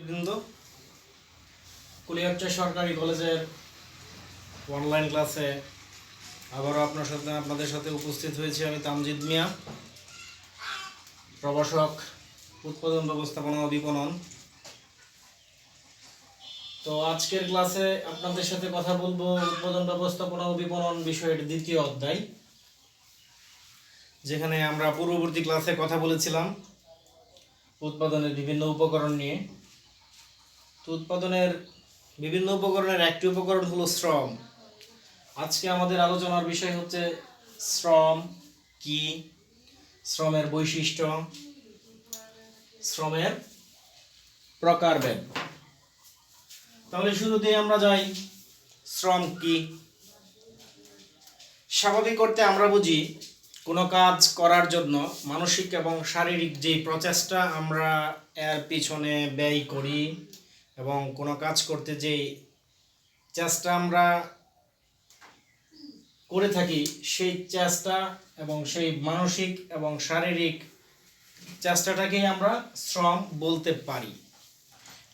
শিক্ষার্থীবৃন্দ, কুলিয়ারচর সরকারি কলেজের অনলাইন ক্লাসে আবারও আপনাদের সাথে উপস্থিত হয়েছি আমি তামজিদ মিয়া, প্রভাষক উৎপাদন ব্যবস্থাপনা ও বিপণন। তো আজকের ক্লাসে আপনাদের সাথে কথা বলবো উৎপাদন ব্যবস্থাপনা ও বিপণন বিষয়ের দ্বিতীয় অধ্যায়, যেখানে আমরা পূর্ববর্তী ক্লাসে কথা বলেছিলাম উৎপাদনের বিভিন্ন উপকরণ নিয়ে। তো উৎপাদনের বিভিন্ন উপকরণের একটি উপকরণ হলো শ্রম। আজকে আমাদের আলোচনার বিষয় হচ্ছে শ্রম কি, শ্রমের বৈশিষ্ট্য, শ্রমের প্রকারভেদ। তাহলে শুরুতেই আমরা যাই, শ্রম কি? স্বাভাবিক অর্থে আমরা বুঝি কোনো কাজ করার জন্য মানসিক এবং শারীরিক যে প্রচেষ্টা আমরা এর পিছনে ব্যয় করি এবং কোনো কাজ করতে যে চেষ্টা আমরা করে থাকি, সেই চেষ্টা এবং সেই মানসিক এবং শারীরিক চেষ্টাটাকেই আমরা শ্রম বলতে পারি।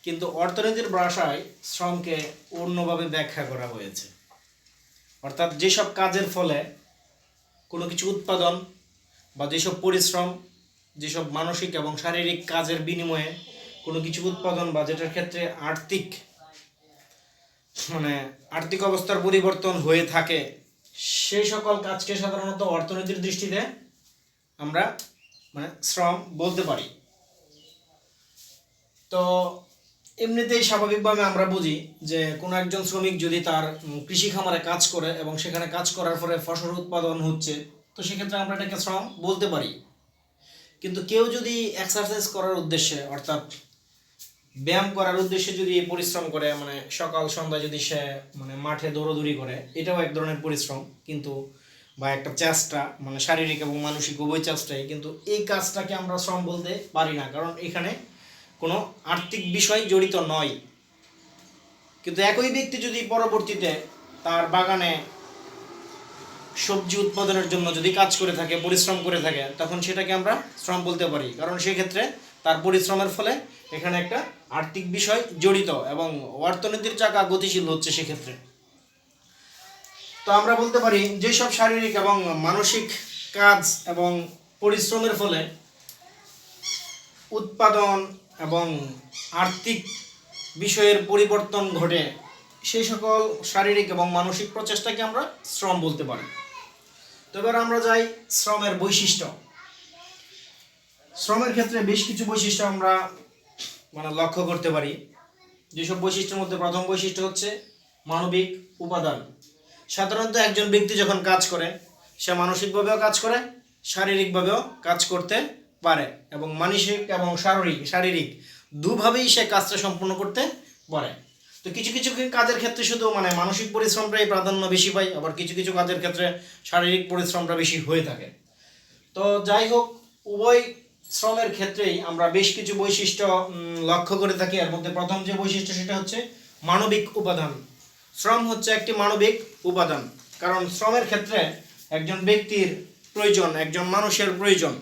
কিন্তু অর্থনীতির ভাষায় শ্রমকে অন্যভাবে ব্যাখ্যা করা হয়েছে। অর্থাৎ যেসব কাজের ফলে কোনো কিছু উৎপাদন বা যেসব পরিশ্রম, যেসব মানসিক এবং শারীরিক কাজের বিনিময়ে কোনো কিছু উৎপাদন বা যেটার ক্ষেত্রে আর্থিক অবস্থার পরিবর্তন হয়ে থাকে, সেই সকল কাজকে সাধারণত অর্থনীতির দৃষ্টিতে আমরা শ্রম বলতে পারি। তো এমনিতেই স্বাভাবিকভাবে আমরা বুঝি যে কোনো একজন শ্রমিক যদি তার কৃষি খামারে কাজ করে এবং সেখানে কাজ করার পরে ফসল উৎপাদন হচ্ছে, তো সেক্ষেত্রে আমরা এটাকে শ্রম বলতে পারি। কিন্তু কেউ যদি এক্সারসাইজ করার উদ্দেশ্যে, অর্থাৎ ব্যায়াম করার উদ্দেশ্যে যদি পরিশ্রম করে, সকাল সন্ধ্যা যদি সে মাঠে দৌড়াদৌড়ি করে, এটাও এক ধরনের পরিশ্রম, কিন্তু বা একটা চেষ্টা, শারীরিক এবং মানসিক উভয় চেষ্টাই। কিন্তু এই কাজটাকে আমরা শ্রম বলতে পারি না, কারণ এখানে কোনো আর্থিক বিষয় জড়িত নয়। কিন্তু একই ব্যক্তি যদি পরবর্তীতে তার বাগানে সবজি উৎপাদনের জন্য যদি কাজ করে থাকে, পরিশ্রম করে থাকে, তখন সেটাকে আমরা শ্রম বলতে পারি, কারণ সেক্ষেত্রে তার পরিশ্রমের ফলে এখানে একটা আর্থিক বিষয় জড়িত এবং অর্থনীতির চাকা গতিশীল হচ্ছে সেক্ষেত্রে। তো আমরা বলতে পারি যেসব শারীরিক এবং মানসিক কাজ এবং পরিশ্রমের ফলে উৎপাদন এবং আর্থিক বিষয়ের পরিবর্তন ঘটে, সেই সকল শারীরিক এবং মানসিক প্রচেষ্টাকে আমরা শ্রম বলতে পারি। তো এবার আমরা যাই শ্রমের বৈশিষ্ট্য। শ্রমের ক্ষেত্রে বেশ কিছু বৈশিষ্ট্য আমরা লক্ষ্য করতে পারি। যেসব বৈশিষ্ট্যের মধ্যে প্রথম বৈশিষ্ট্য হচ্ছে মানবিক উপাদান। সাধারণত একজন ব্যক্তি যখন কাজ করে, সে মানসিকভাবেও কাজ করে, শারীরিকভাবেও কাজ করতে পারে, এবং মানসিক এবং শারীরিক দুভাবেই সে কাজটা সম্পূর্ণ করতে পারে। তো কিছু কিছু কাজের ক্ষেত্রে শুধু মানসিক পরিশ্রমটাই প্রাধান্য বেশি পায়, আবার কিছু কিছু কাজের ক্ষেত্রে শারীরিক পরিশ্রমটা বেশি হয়ে থাকে। তো যাই হোক, উভয় শ্রমের ক্ষেত্রেই আমরা বেশ কিছু বৈশিষ্ট্য লক্ষ্য করে থাকি। এর মধ্যে প্রথম যে বৈশিষ্ট্য সেটা হচ্ছে মানবিক উপাদান। শ্রম হচ্ছে একটি মানবিক উপাদান, কারণ শ্রমের ক্ষেত্রে একজন ব্যক্তির প্রয়োজন, একজন মানুষের প্রয়োজন।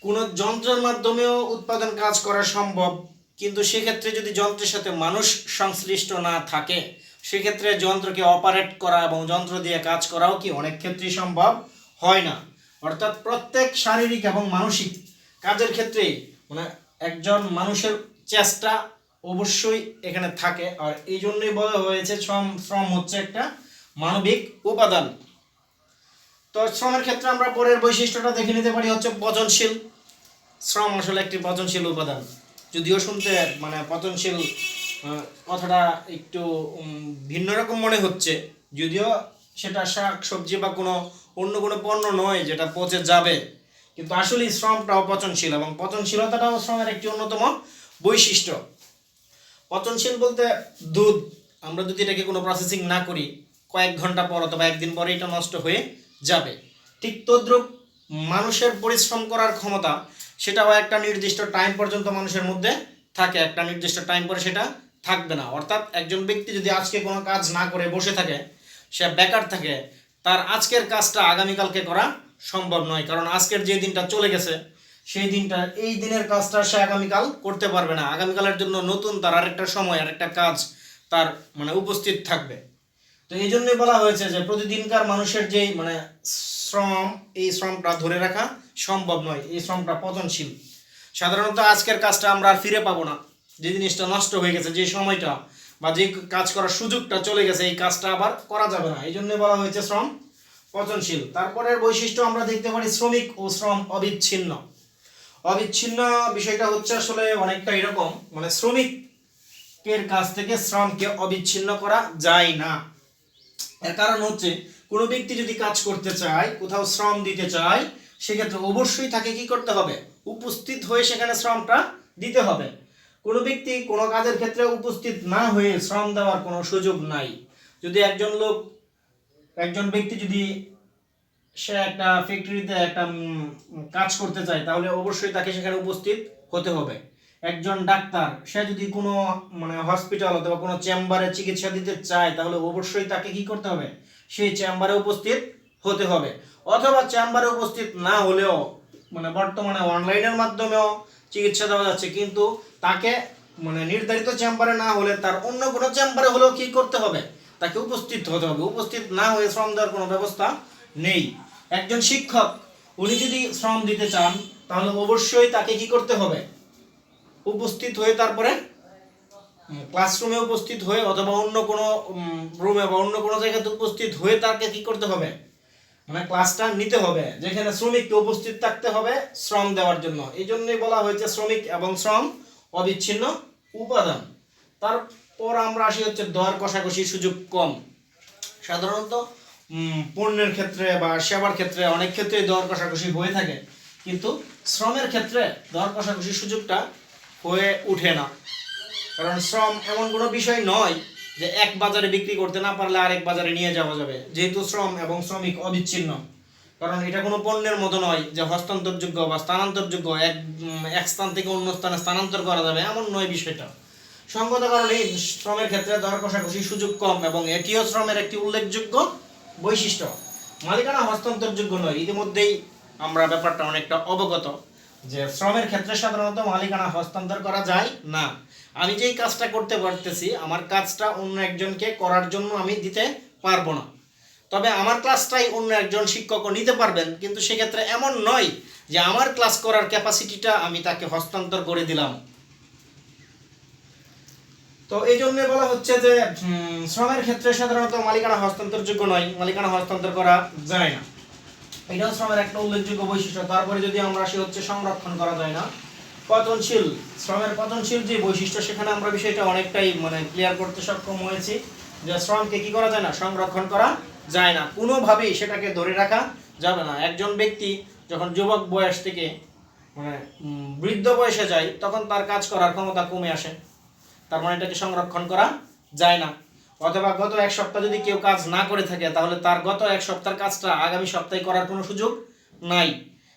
কোনো যন্ত্রের মাধ্যমেও উৎপাদন কাজ করা সম্ভব, কিন্তু সেক্ষেত্রে যদি যন্ত্রের সাথে মানুষ সংশ্লিষ্ট না থাকে, সেক্ষেত্রে যন্ত্রকে অপারেট করা এবং যন্ত্র দিয়ে কাজ করাও অনেক ক্ষেত্রেই সম্ভব হয় না। অর্থাৎ প্রত্যেক শারীরিক এবং মানসিক কাজের ক্ষেত্রেই একজন মানুষের চেষ্টা অবশ্যই এখানে থাকে, আর এই জন্যই বলা হয়েছে শ্রম হচ্ছে একটা মানবিক উপাদান। তো শ্রমের ক্ষেত্রে আমরা পরের বৈশিষ্ট্যটা দেখে নিতে পারি হচ্ছে পচনশীল। শ্রম আসলে একটি পচনশীল উপাদান, যদিও শুনতে পচনশীল কথাটা একটু ভিন্ন রকম মনে হচ্ছে, যদিও সেটা শাক সবজি বা অন্য কোনো পণ্য নয় যেটা পচে যাবে, কিন্তু আসলে শ্রমটাও পচনশীল এবং পচনশীলতাটাও শ্রমের একটি অন্যতম বৈশিষ্ট্য। পচনশীল বলতে দুধ আমরা যদি এটাকে কোনো প্রসেসিং না করি, কয়েক ঘন্টা পর অথবা একদিন পরে এটা নষ্ট হয়ে যাবে। ঠিক তদ্রূপ মানুষের পরিশ্রম করার ক্ষমতা, সেটাও একটা নির্দিষ্ট টাইম পর্যন্ত মানুষের মধ্যে থাকে, একটা নির্দিষ্ট টাইম পরে সেটা থাকবে না। অর্থাৎ একজন ব্যক্তি যদি আজকে কোনো কাজ না করে বসে থাকে, সে বেকার থাকে, তার আজকের কাজটা আগামীকালকে করা সম্ভব নয়, কারণ আজকের যে দিনটা চলে গেছে সেই দিনটা এই দিনের কাজটা সে আগামীকাল করতে পারবে না, আগামীকালের জন্য নতুন তার আরেকটা সময় আরেকটা কাজ তার মানে উপস্থিত থাকবে। তো এই জন্যই বলা হয়েছে যে প্রতিদিনকার মানুষের যেই মানে শ্রম, এই শ্রমটা ধরে রাখা সম্ভব নয়, এই শ্রমটা পতনশীল। সাধারণত আজকের কাজটা আমরা আর ফিরে পাবো না, যে জিনিসটা নষ্ট হয়ে গেছে, যে সময়টা বা যে কাজ করার সুযোগটা চলে গেছে, এই কাজটা আবার করা যাবে না, এই জন্য বলা হয়েছে শ্রম পচনশীল। তারপরের বৈশিষ্ট্য আমরা দেখতে পারি শ্রমিক ও শ্রম অবিচ্ছিন্ন। অবিচ্ছিন্ন বিষয়টা হচ্ছে আসলে অনেকটা এরকম, মানে শ্রমিকের কাছ থেকে শ্রমকে অবিচ্ছিন্ন করা যায় না। এর কারণ হচ্ছে কোনো ব্যক্তি যদি কাজ করতে চায়, কোথাও শ্রম দিতে চায়, সেক্ষেত্রে অবশ্যই তাকে কি করতে হবে, উপস্থিত হয়ে সেখানে শ্রমটা দিতে হবে। কোনো ব্যক্তি কোনো কাজের ক্ষেত্রে উপস্থিত না হয়ে শ্রম দেওয়ার কোনো সুযোগ নাই। যদি একজন ব্যক্তি যদি সে একটা ফ্যাক্টরিতে একটা কাজ করতে চায়, তাহলে অবশ্যই তাকে সেখানে উপস্থিত হতে হবে। একজন ডাক্তার সে যদি কোনো মানে হসপিটাল অথবা কোনো চেম্বারে চিকিৎসা দিতে চায়, তাহলে অবশ্যই তাকে কি করতে হবে, সেই চেম্বারে উপস্থিত হতে হবে। অথবা চেম্বারে উপস্থিত না হলেও মানে বর্তমানে অনলাইনের মাধ্যমেও চিকিৎসা দেওয়া যাচ্ছে, কিন্তু তাকে মানে নির্ধারিত চেম্বারে না হলে তার অন্য কোনো চেম্বারে হলেও কি করতে হবে, তাকে উপস্থিত হতে হবে। উপস্থিত না হয়ে শ্রম দেওয়ার কোনো ব্যবস্থা নেই। একজন শিক্ষক উনি যদি শ্রম দিতে চান, তাহলে অবশ্যই তাকে কি করতে হবে, উপস্থিত হয়ে তারপরে ক্লাসরুমে উপস্থিত হয়ে অথবা অন্য কোনো রুমে বা অন্য কোনো জায়গাতে উপস্থিত হয়ে তাকে কি করতে হবে, মানে ক্লাসটা নিতে হবে, যেখানে শ্রমিককে উপস্থিত থাকতে হবে শ্রম দেওয়ার জন্য। এই জন্যই বলা হয়েছে শ্রমিক এবং শ্রম অবিচ্ছিন্ন উপাদান। তারপর আমরা আসি হচ্ছে দর কষাকষির সুযোগ কম। সাধারণত পণ্যের ক্ষেত্রে বা সেবার ক্ষেত্রে অনেক ক্ষেত্রে দর কষাকষি হয়ে থাকে, কিন্তু শ্রমের ক্ষেত্রে দর কষাকষির সুযোগটা হয়ে ওঠে না। কারণ শ্রম এমন কোনো বিষয় নয় যে এক বাজারে বিক্রি করতে না পারলে আরেক বাজারে নিয়ে যাওয়া যাবে, যেহেতু শ্রম এবং শ্রমিক অবিচ্ছিন্ন। কারণ এটা কোনো পণ্যের মতো নয় যে হস্তান্তরযোগ্য বা স্থানান্তরযোগ্য, এক স্থান থেকে অন্য স্থানে স্থানান্তর করা যাবে, এমন নয় বিষয়টা। সঙ্গত কারণে শ্রমের ক্ষেত্রে দর কষাকষির সুযোগ কম এবং এটিও শ্রমের একটি উল্লেখযোগ্য বৈশিষ্ট্য। মালিকানা হস্তান্তরযোগ্য নয়, ইতিমধ্যেই আমরা ব্যাপারটা অনেকটা অবগত যে শ্রমের ক্ষেত্রে সাধারণত মালিকানা হস্তান্তর করা যায় না। আমি যেই কাজটা করতে পারতেছি, আমার কাজটা অন্য একজনকে করার জন্য আমি দিতে পারবো না। তবে আমার ক্লাসটাই অন্য একজন শিক্ষকও নিতে পারবেন, কিন্তু সেক্ষেত্রে এমন নয় যে আমার ক্লাস করার ক্যাপাসিটিটা আমি তাকে হস্তান্তর করে দিলাম। তো এই জন্য বলা হচ্ছে যে শ্রমের ক্ষেত্রে সাধারণত মালিকানা হস্তান্তরযোগ্য নয়, মালিকানা হস্তান্তর করা যায় না, এটাও শ্রমের একটা উল্লেখযোগ্য বৈশিষ্ট্য। তারপরে যদি আমরা আসি হচ্ছে সংরক্ষণ করা যায় না, পতনশীল। শ্রমের পতনশীল যে বৈশিষ্ট্য, সেখানে আমরা বিষয়টা অনেকটাই মানে ক্লিয়ার করতে সক্ষম হয়েছি যে শ্রমকে কি করা যায় না, সংরক্ষণ করা যায় না, কোনোভাবেই সেটাকে ধরে রাখা যাবে না। একজন ব্যক্তি যখন যুবক বয়স থেকে মানে বৃদ্ধ বয়সে যায়, তখন তার কাজ করার ক্ষমতা কমে আসে, তার মানে এটাকে সংরক্ষণ করা যায় না। অথবা গত এক সপ্তাহ যদি কেউ কাজ না করে থাকে, তাহলে তার গত এক সপ্তাহের কাজটা আগামী সপ্তাহে করার কোনো সুযোগ নাই।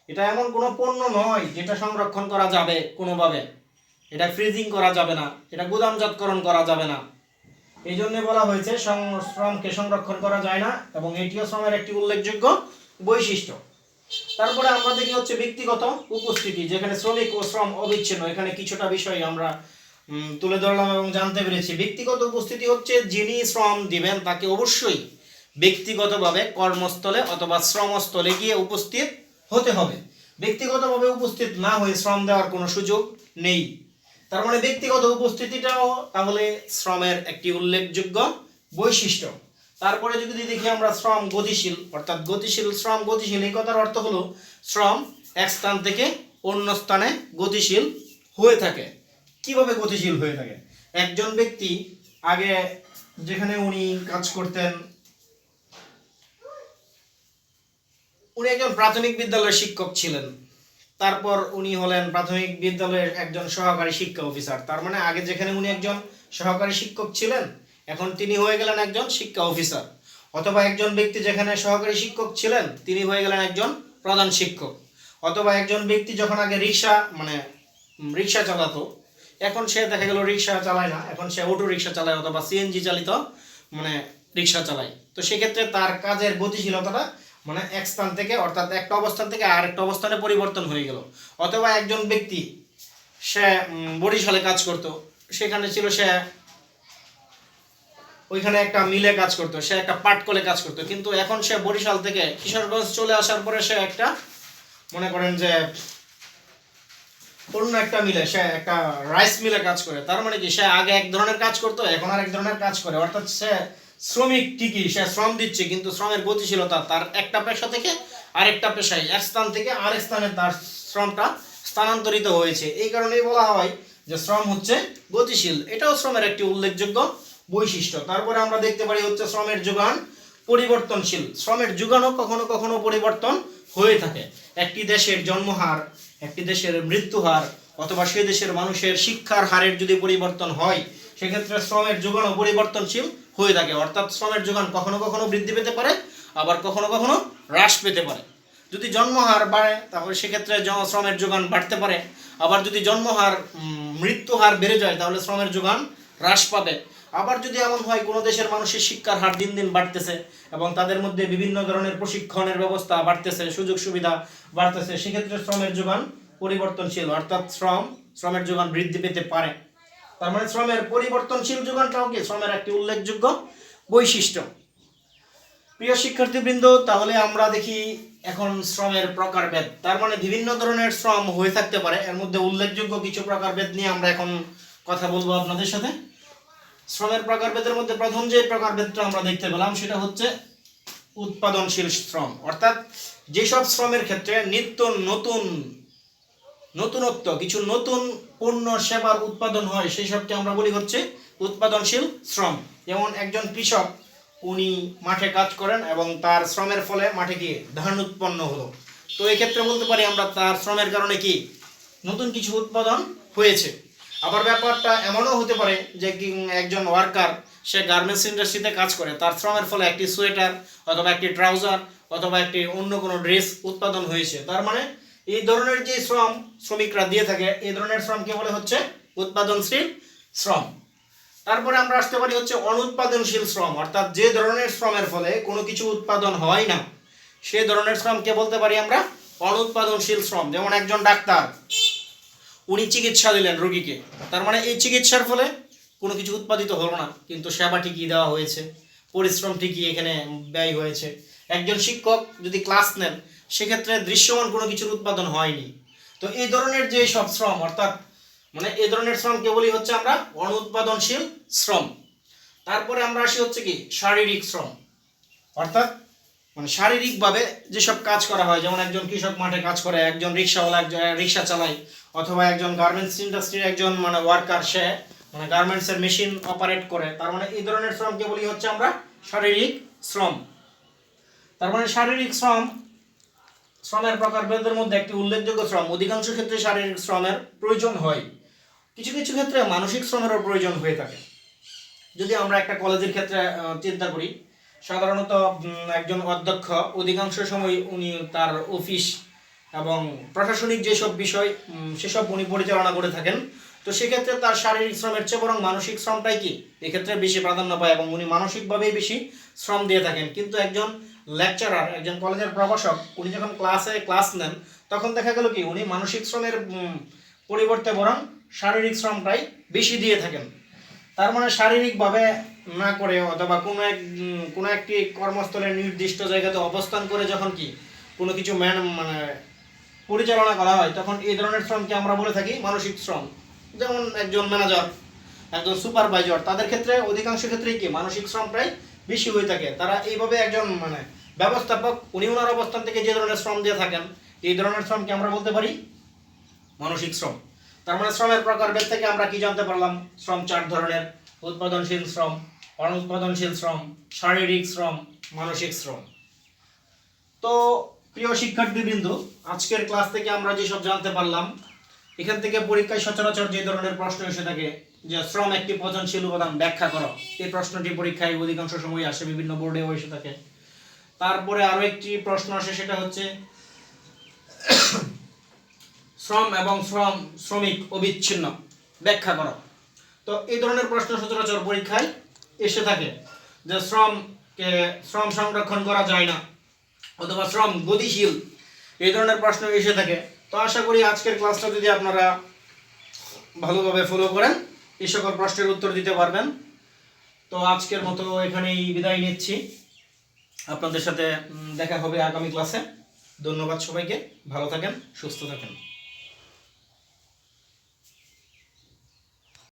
এটা এমন কোনো পণ্য নয় যেটা সংরক্ষণ করা যাবে কোনোভাবে, এটা ফ্রিজিং করা যাবে না, এটা গুদামজাতকরণ করা যাবে না। এই জন্য বলা হয়েছে শ্রমকে সংরক্ষণ করা যায় না এবং এটিও শ্রমের একটি উল্লেখযোগ্য বৈশিষ্ট্য। তারপরে আমরা দেখি হচ্ছে ব্যক্তিগত উপস্থিতি, যেখানে শ্রমিক ও শ্রম অবিচ্ছিন্ন। এখানে কিছুটা বিষয় আমরা তুলে ধরলাম এবং জানতে পেরেছি। ব্যক্তিগত উপস্থিতি হচ্ছে যিনি শ্রম দিবেন তাকে অবশ্যই ব্যক্তিগতভাবে কর্মস্থলে অথবা শ্রমস্থলে গিয়ে উপস্থিত হতে হবে। ব্যক্তিগতভাবে উপস্থিত না হয়ে শ্রম দেওয়ার কোনো সুযোগ নেই। তার মানে ব্যক্তিগত উপস্থিতিটাও তাহলে শ্রমের একটি উল্লেখযোগ্য বৈশিষ্ট্য। তারপরে যদি দেখি আমরা শ্রম গতিশীল, অর্থাৎ গতিশীল শ্রম গতিশীল, এই কথার অর্থ হলো শ্রম এক স্থান থেকে অন্য স্থানে গতিশীল হয়ে থাকে। কিভাবে গতিশীল হয়ে থাকে? একজন ব্যক্তি আগে যেখানে উনি কাজ করতেন, উনি একজন প্রাথমিক বিদ্যালয়ের শিক্ষক ছিলেন, তারপর উনি হলেন প্রাথমিক বিদ্যালয়ের একজন সহকারী শিক্ষা অফিসার। তার মানে আগে যেখানে উনি একজন সহকারী শিক্ষক ছিলেন, এখন তিনি হয়ে গেলেন একজন শিক্ষা অফিসার। অথবা একজন ব্যক্তি যেখানে সহকারী শিক্ষক ছিলেন, তিনি হয়ে গেলেন একজন প্রধান শিক্ষক। অথবা একজন ব্যক্তি যখন আগে রিক্সা চালাতো, এখন সে দেখা গেল রিক্সা চালায় না, এখন সে অটো রিক্সা চালায় অথবা সিএনজি চালিত রিক্সা চালায়। তো সেক্ষেত্রে তার কাজের গতিশীলতাটা মানে এক স্থান থেকে অর্থাৎ একটা অবস্থান থেকে আরেকটা অবস্থানে পরিবর্তন হয়ে গেল। অথবা একজন ব্যক্তি সে বরিশালে কাজ করত, সেখানে ছিল সে ওইখানে একটা মিলে কাজ করতো, সে একটা পাটকলে কাজ করতো, কিন্তু এখন সে বরিশাল থেকে কিশোরগঞ্জ চলে আসার পরে সে একটা মনে করেন যে অন্য একটা মিলে, সে একটা রাইস মিলে কাজ করে। তার মানে কি সে আগে এক ধরনের কাজ করতো, এখন আরেক ধরনের কাজ করে। অর্থাৎ সে শ্রমিক ঠিকই, সে শ্রম দিচ্ছে, কিন্তু শ্রমের গতিশীলতা তার একটা পেশা থেকে আরেকটা পেশায়, এক স্থান থেকে আরেক স্থানে তার শ্রমটা স্থানান্তরিত হয়েছে। এই কারণেই বলা হয় যে শ্রম হচ্ছে গতিশীল। এটাও শ্রমের একটি উল্লেখযোগ্য বৈশিষ্ট্য। তারপরে আমরা দেখতে পারি হচ্ছে শ্রমের যোগান পরিবর্তনশীল। শ্রমের যোগানও কখনো কখনো পরিবর্তন হয়ে থাকে। একটি দেশের জন্মহার, একটি দেশের মৃত্যু হার, অথবা সে দেশের মানুষের শিক্ষার হারের যদি পরিবর্তন হয়, সেক্ষেত্রে শ্রমের যোগানও পরিবর্তনশীল হয়ে থাকে। অর্থাৎ শ্রমের যোগান কখনো কখনো বৃদ্ধি পেতে পারে, আবার কখনো কখনো হ্রাস পেতে পারে। যদি জন্মহার বাড়ে তাহলে সেক্ষেত্রে শ্রমের যোগান বাড়তে পারে, আবার যদি জন্মহার মৃত্যু হার বেড়ে যায় তাহলে শ্রমের যোগান হ্রাস পাবে। আবার যদি এমন হয় কোনো দেশের মানুষের শিক্ষার হার দিন দিন বাড়তেছে এবং তাদের মধ্যে বিভিন্ন ধরনের প্রশিক্ষণের ব্যবস্থা বাড়তেছে, সুযোগ সুবিধা বাড়তেছে, সেক্ষেত্রে শ্রমের যোগান পরিবর্তনশীল, অর্থাৎ শ্রমের যোগান বৃদ্ধি পেতে পারে। তার মানে শ্রমের পরিবর্তনশীল যোগানটাও কি শ্রমের একটি উল্লেখযোগ্য বৈশিষ্ট্য। প্রিয় শিক্ষার্থীবৃন্দ, তাহলে আমরা দেখি এখন শ্রমের প্রকারভেদ। তার মানে বিভিন্ন ধরনের শ্রম হয়ে থাকতে পারে, এর মধ্যে উল্লেখযোগ্য কিছু প্রকারভেদ নিয়ে আমরা এখন কথা বলবো আপনাদের সাথে। শ্রমের প্রকারভেদের মধ্যে প্রথম যে প্রকারভেদটা আমরা দেখতে পেলাম সেটা হচ্ছে উৎপাদনশীল শ্রম। অর্থাৎ যেসব শ্রমের ক্ষেত্রে নিত্য নতুনত্ব কিছু নতুন পণ্য সেবার উৎপাদন হয়, সেই সবকে আমরা বলি হচ্ছে উৎপাদনশীল শ্রম। যেমন একজন কৃষক, উনি মাঠে কাজ করেন এবং তার শ্রমের ফলে মাঠে গিয়ে ধান উৎপন্ন হলো। তো এই ক্ষেত্রে বলতে পারি আমরা তার শ্রমের কারণে কি নতুন কিছু উৎপাদন হয়েছে। আবার ব্যাপারটা এমনও হতে পারে যে একজন ওয়ার্কার, সে গার্মেন্টস ইন্ডাস্ট্রিতে কাজ করে, তার শ্রমের ফলে একটি সোয়েটার অথবা একটি ট্রাউজার অথবা একটি অন্য কোনো ড্রেস উৎপাদন হয়েছে। তার মানে এই ধরনের যে শ্রমিকরা দিয়ে থাকে, এই ধরনের শ্রমকে বলে হচ্ছে উৎপাদনশীল শ্রম। তারপরে আমরা আসতে পারি হচ্ছে অনুৎপাদনশীল শ্রম। অর্থাৎ যে ধরনের শ্রমের ফলে কোনো কিছু উৎপাদন হয় না, সেই ধরনের শ্রমকে বলতে পারি আমরা অনুৎপাদনশীল শ্রম। যেমন একজন ডাক্তার, উনি চিকিৎসা দিলেন রোগীকে, তার মানে এই চিকিৎসার ফলে কোনো কিছু উৎপাদিত হলো না, কিন্তু সেবা ঠিকই দেওয়া হয়েছে, পরিশ্রম ঠিকই এখানে ব্যয় হয়েছে। একজন শিক্ষক যদি ক্লাস নেন, সেক্ষেত্রে দৃশ্যমান কোনো কিছুর উৎপাদন হয়নি। তো এই ধরনের যে সব শ্রম, অর্থাৎ মানে এই ধরনের শ্রমকে বলি হচ্ছে আমরা অনুৎপাদনশীল শ্রম। তারপরে আমরা আসি হচ্ছে কি শারীরিক শ্রম। অর্থাৎ মানে শারীরিকভাবে যেসব কাজ করা হয়, যেমন একজন কৃষক মাঠে কাজ করে, একজন রিক্সাওয়ালা রিক্সা চালায়, অথবা একজন গার্মেন্টস ইন্ডাস্ট্রির একজন মানে ওয়ার্কার, সে মানে গার্মেন্টসের মেশিন অপারেট করে। তার মানে এই ধরনের শ্রমকে বলি হচ্ছে আমরা শারীরিক শ্রম। তার মানে শারীরিক শ্রমের প্রকারভেদের মধ্যে একটি উল্লেখযোগ্য শ্রম। অধিকাংশ ক্ষেত্রে শারীরিক শ্রমের প্রয়োজন হয়, কিছু কিছু ক্ষেত্রে মানসিক শ্রমেরও প্রয়োজন হয়ে থাকে। যদি আমরা একটা কলেজের ক্ষেত্রে চিন্তা করি, সাধারণত একজন অধ্যক্ষ অধিকাংশ সময় উনি তার অফিস এবং প্রশাসনিক যেসব বিষয় সেসব উনি পরিচালনা করে থাকেন। তো সেক্ষেত্রে তার শারীরিক শ্রমের চেয়ে বরং মানসিক শ্রমটাই কি এক্ষেত্রে বেশি প্রাধান্য পায় এবং উনি মানসিকভাবেই বেশি শ্রম দিয়ে থাকেন। কিন্তু একজন লেকচারার, একজন কলেজের প্রভাষক, উনি যখন ক্লাস নেন, তখন দেখা গেল কি উনি মানসিক শ্রমের পরিবর্তে বরং শারীরিক শ্রমটাই বেশি দিয়ে থাকেন। তার মানে শারীরিকভাবে না করে অথবা কোনো একটি কর্মস্থলের নির্দিষ্ট জায়গাতে অবস্থান করে যখন কি কোনো কিছু মানে পরিচালনা করা হয়, তখন এই ধরনের শ্রমকে আমরা বলে থাকি মানসিক শ্রম। যেমন একজন ম্যানেজার, একজন সুপারভাইজার, তাদের ক্ষেত্রে অধিকাংশ ক্ষেত্রেই কি মানসিক শ্রমটাই বেশি হয়ে থাকে। তারা এইভাবে একজন মানে ব্যবস্থাপক, উনি ওনার অবস্থান থেকে যে ধরনের শ্রম দিয়ে থাকেন, এই ধরনের শ্রমকে আমরা বলতে পারি মানসিক শ্রম। তার মানে শ্রমের প্রকারভেদ থেকে আমরা কি জানতে পারলাম? শ্রম 4 ধরনের: উৎপাদনশীল শ্রম, অনুৎপাদনশীল শ্রম, শারীরিক শ্রম, মানসিক শ্রম। তো প্রিয় শিক্ষার্থীবৃন্দ, আজকের ক্লাস থেকে আমরা যেসব জানতে পারলাম, এখান থেকে পরীক্ষায় সচরাচর যে ধরনের প্রশ্ন এসে থাকে যে শ্রম একটি পচনশীল উপাদান, ব্যাখ্যা করো, এই প্রশ্নটি পরীক্ষায় অধিকাংশ সময় আসে, বিভিন্ন বোর্ডেও এসে থাকে। তারপরে আরো একটি প্রশ্ন আসে, সেটা হচ্ছে শ্রম এবং শ্রমিক অবিচ্ছিন্ন, ব্যাখ্যা করো। তো এই ধরনের প্রশ্ন সচরাচর পরীক্ষায় এসে থাকে যে শ্রম সংরক্ষণ করা যায় না, অথবা শ্রম গতিশীল, এই ধরনের প্রশ্ন এসে থাকে। তো আশা করি আজকের ক্লাসটা যদি আপনারা ভালোভাবে ফলো করেন এই সকল প্রশ্নের উত্তর দিতে পারবেন। তো আজকের মতো এখানেই বিদায় নিচ্ছি, আপনাদের সাথে দেখা হবে আগামী ক্লাসে। ধন্যবাদ সবাইকে, ভালো থাকেন, সুস্থ থাকেন।